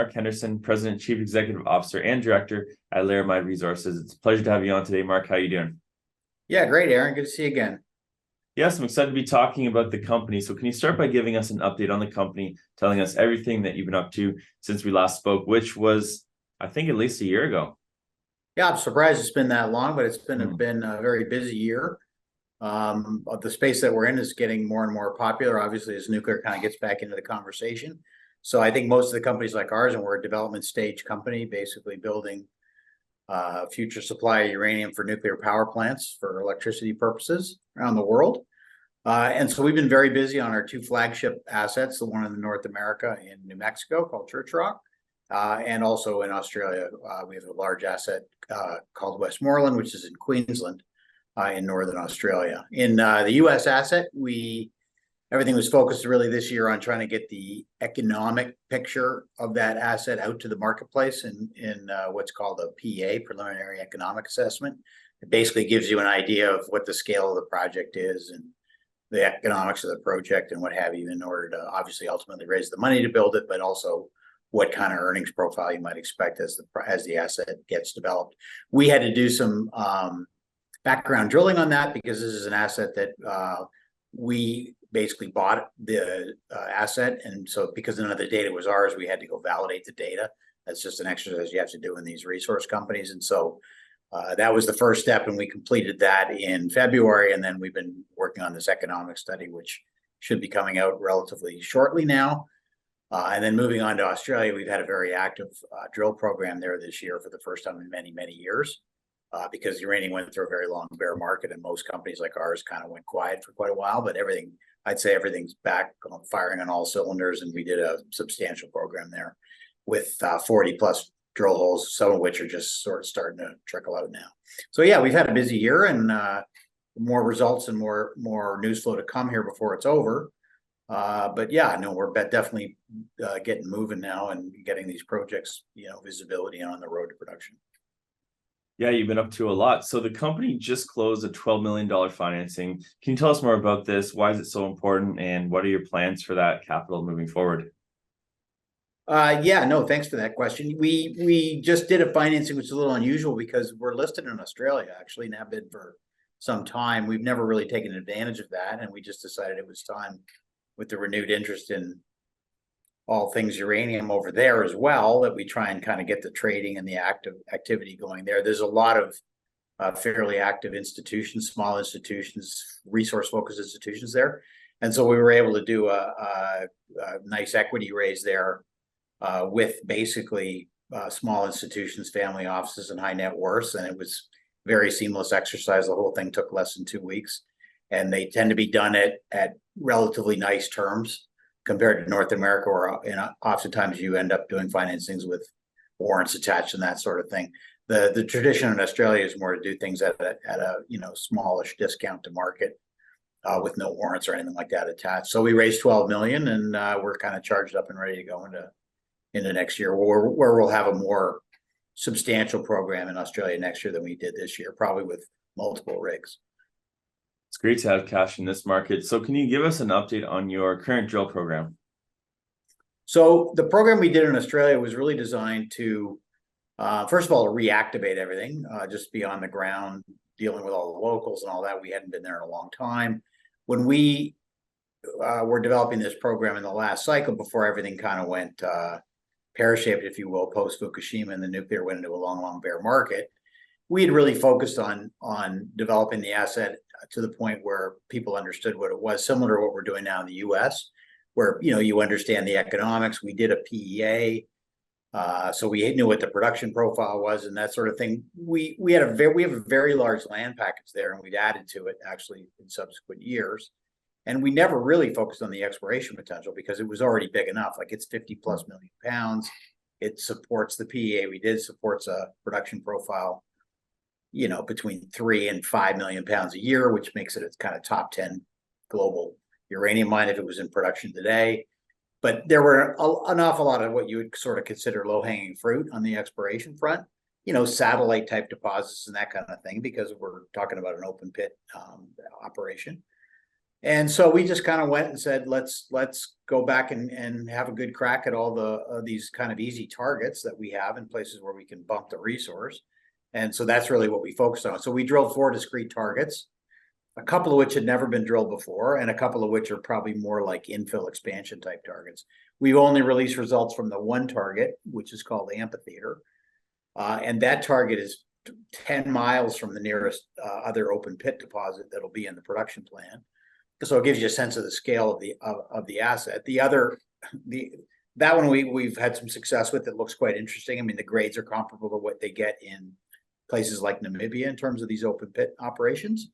Mark Henderson, President, Chief Executive Officer, and Director at Laramide Resources. It's a pleasure to have you on today, Mark. How are you doing? Yeah, great, Aaron. Good to see you again. Yes, I'm excited to be talking about the company. So can you start by giving us an update on the company, telling us everything that you've been up to since we last spoke, which was, I think, at least a year ago? Yeah, I'm surprised it's been that long, but it's been Hmm. been a very busy year. The space that we're in is getting more and more popular, obviously, as nuclear kind of gets back into the conversation. So I think most of the companies like ours, and we're a development stage company, basically building future supply of uranium for nuclear power plants for electricity purposes around the world. And so we've been very busy on our two flagship assets, the one in North America in New Mexico called Church Rock, and also in Australia. We have a large asset called Westmoreland, which is in Queensland in Northern Australia. In the US asset, everything was focused really this year on trying to get the economic picture of that asset out to the marketplace in what's called a PEA, Preliminary Economic Assessment. It basically gives you an idea of what the scale of the project is and the economics of the project and what have you, in order to obviously ultimately raise the money to build it, but also what kind of earnings profile you might expect as the asset gets developed. We had to do some background drilling on that because this is an asset that we basically bought the asset, and so because none of the data was ours, we had to go validate the data. That's just an exercise you have to do in these resource companies, and so that was the first step, and we completed that in February, and then we've been working on this economic study, which should be coming out relatively shortly now. And then moving on to Australia, we've had a very active drill program there this year for the first time in many, many years, because uranium went through a very long bear market, and most companies like ours kind of went quiet for quite a while, but I'd say everything's back firing on all cylinders, and we did a substantial program there with 40 plus drill holes, some of which are just sort of starting to trickle out now. So yeah, we've had a busy year, and more results and more news flow to come here before it's over. But yeah, no, we're definitely getting moving now and getting these projects, visibility on the road to production. Yeah, you've been up to a lot. So the company just closed a $12 million financing. Can you tell us more about this? Why is it so important? And what are your plans for that capital moving forward? Yeah, no, thanks for that question. We just did a financing, which is a little unusual because we're listed in Australia, actually, and have been for some time. We've never really taken advantage of that, and we just decided it was time, with the renewed interest in all things uranium over there as well, that we try and kind of get the trading and the activity going there. There's a lot of fairly active institutions, small institutions, resource-focused institutions there, and so we were able to do a nice equity raise there. With basically small institutions, family offices, and high net worths, and it was very seamless exercise. The whole thing took less than 2 weeks, and they tend to be done at relatively nice terms compared to North America, where oftentimes you end up doing financings with warrants attached and that sort of thing. The tradition in Australia is more to do things at a smallish discount to market, with no warrants or anything like that attached. So we raised 12 million, and we're kind of charged up and ready to go into next year, where we'll have a more substantial program in Australia next year than we did this year, probably with multiple rigs. It's great to have cash in this market. So can you give us an update on your current drill program? So the program we did in Australia was really designed to, first of all, reactivate everything, just be on the ground, dealing with all the locals and all that. We hadn't been there in a long time. When we were developing this program in the last cycle, before everything kind of went pear-shaped, if you will, post-Fukushima, and the nuclear went into a long bear market, we had really focused on developing the asset to the point where people understood what it was, similar to what we're doing now in the US, where you understand the economics. We did a PEA, so we knew what the production profile was and that sort of thing. We have a very large land package there, and we've added to it actually in subsequent years. And we never really focused on the exploration potential because it was already big enough. Like, it's 50+ million pounds. It supports the PEA we did, supports a production profile, between 3 and 5 million pounds a year, which makes it a kind of top 10 global uranium mine if it was in production today. But there were an awful lot of what you would sort of consider low-hanging fruit on the exploration front, satellite type deposits and that kind of thing, because we're talking about an open pit operation. And so we just kind of went and said, let's go back and have a good crack at all the these kind of easy targets that we have in places where we can bump the resource. And so that's really what we focused on. So we drilled 4 discrete targets, a couple of which had never been drilled before, and a couple of which are probably more like infill expansion type targets. We've only released results from the one target, which is called the Amphitheater. And that target is 10 miles from the nearest other open pit deposit that'll be in the production plan. So it gives you a sense of the scale of the asset. That one we've had some success with. It looks quite interesting. I mean, the grades are comparable to what they get in places like Namibia in terms of these open pit operations.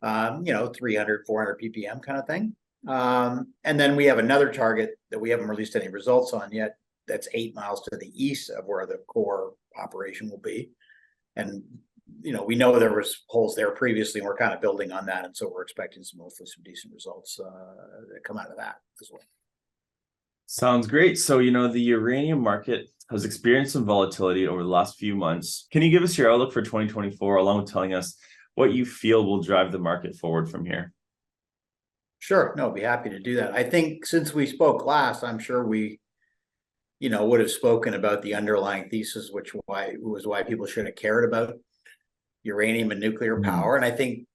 300, 400 ppm kind of thing. And then we have another target that we haven't released any results on yet. That's 8 miles to the east of where the core operation will be. And we know there was holes there previously, and we're kind of building on that, and so we're expecting hopefully some decent results that come out of that as well. Sounds great. So, the uranium market has experienced some volatility over the last few months. Can you give us your outlook for 2024, along with telling us what you feel will drive the market forward from here? Sure. No, I'd be happy to do that. I think since we spoke last, I'm sure we would have spoken about the underlying thesis, which was why people should have cared about uranium and nuclear power. And I think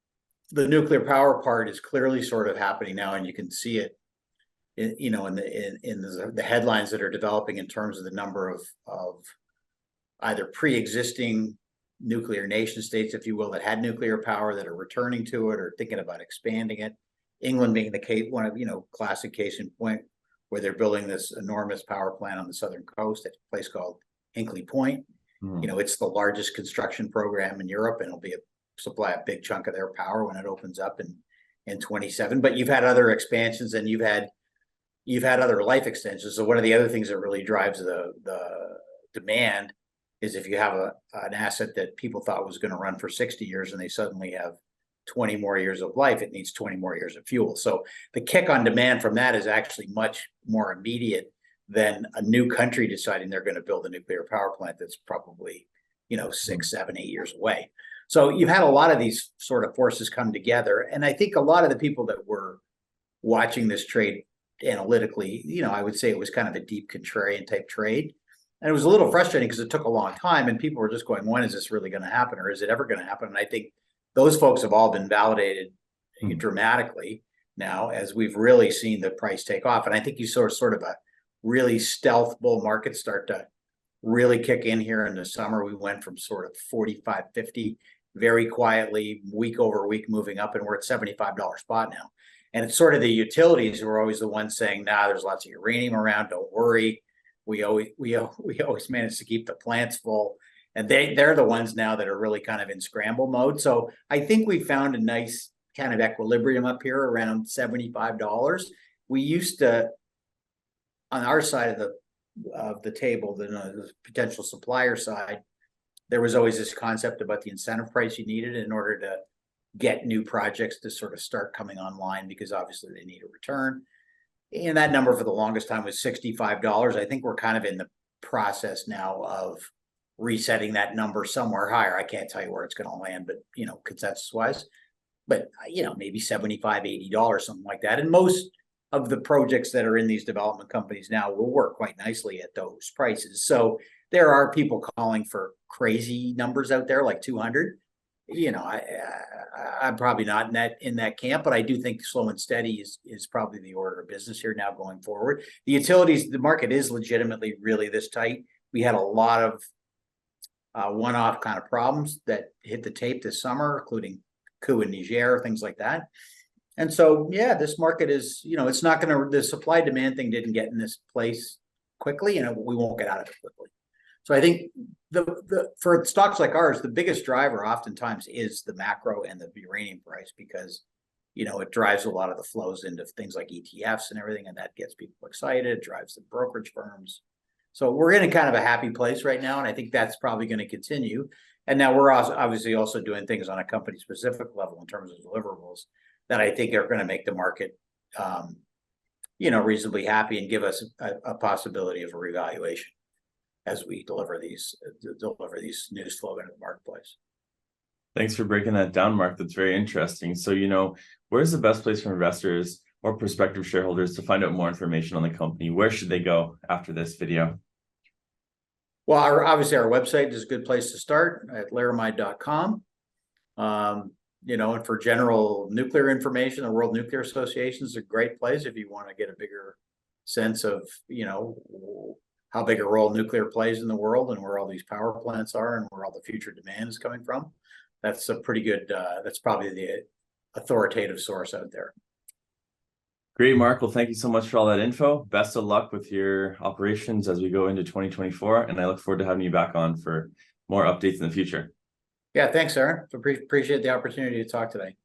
the nuclear power part is clearly sort of happening now, and you can see it in the headlines that are developing in terms of the number of either pre-existing nuclear nation states, if you will, that had nuclear power that are returning to it or thinking about expanding it. England being the case, one of classic case in point, where they're building this enormous power plant on the southern coast at a place called Hinkley Point. It's the largest construction program in Europe, and it'll supply a big chunk of their power when it opens up in 27. But you've had other expansions, and you've had other life extensions. So one of the other things that really drives the demand is if you have an asset that people thought was going to run for 60 years and they suddenly have 20 more years of life, it needs 20 more years of fuel. So the kick on demand from that is actually much more immediate than a new country deciding they're going to build a nuclear power plant that's probably 6, 7, 8 years away. So you've had a lot of these sort of forces come together, and I think a lot of the people that were watching this trade analytically, I would say it was kind of a deep contrarian type trade, and it was a little frustrating because it took a long time, and people were just going, when is this really going to happen, or is it ever going to happen? And I think those folks have all been validated dramatically now as we've really seen the price take off. And I think you saw sort of a really stealth bull market start to really kick in here in the summer. We went from sort of 45, 50 very quietly, week over week, moving up, and we're at $75 spot now. And it's sort of the utilities who are always the ones saying, nah, there's lots of uranium around, don't worry. We always manage to keep the plants full. And they're the ones now that are really kind of in scramble mode. So I think we found a nice kind of equilibrium up here around $75. We used to, on our side of the table, the potential supplier side, there was always this concept about the incentive price you needed in order to get new projects to sort of start coming online, because obviously they need a return. And that number for the longest time was $65. I think we're kind of in the process now of resetting that number somewhere higher. I can't tell you where it's going to land, but consensus wise, but maybe $75, $80, something like that. And most of the projects that are in these development companies now will work quite nicely at those prices. So there are people calling for crazy numbers out there like 200. I'm probably not in that camp, but I do think slow and steady is probably the order of business here now going forward. The utilities, the market is legitimately really this tight. We had a lot of one-off kind of problems that hit the tape this summer, including coup in Niger, things like that. And so, yeah, this market is, it's not going to, the supply demand thing didn't get in this place quickly, we won't get out of it quickly. So I think for stocks like ours, the biggest driver oftentimes is the macro and the uranium price, because, it drives a lot of the flows into things like ETFs and everything, and that gets people excited, it drives the brokerage firms. So we're in a kind of a happy place right now, and I think that's probably going to continue. And now we're obviously also doing things on a company-specific level in terms of deliverables that I think are going to make the market, reasonably happy and give us a possibility of a revaluation as we deliver these news flow into the marketplace. Thanks for breaking that down, Mark. That's very interesting. So, where's the best place for investors or prospective shareholders to find out more information on the company? Where should they go after this video? Well, obviously our website is a good place to start at laramide.com. And for general nuclear information, the World Nuclear Association is a great place if you want to get a bigger sense of, how big a role nuclear plays in the world and where all these power plants are and where all the future demand is coming from. That's a pretty good, that's probably the authoritative source out there. Great, Mark. Well, thank you so much for all that info. Best of luck with your operations as we go into 2024. And I look forward to having you back on for more updates in the future. Yeah, thanks, Aaron. Appreciate the opportunity to talk today.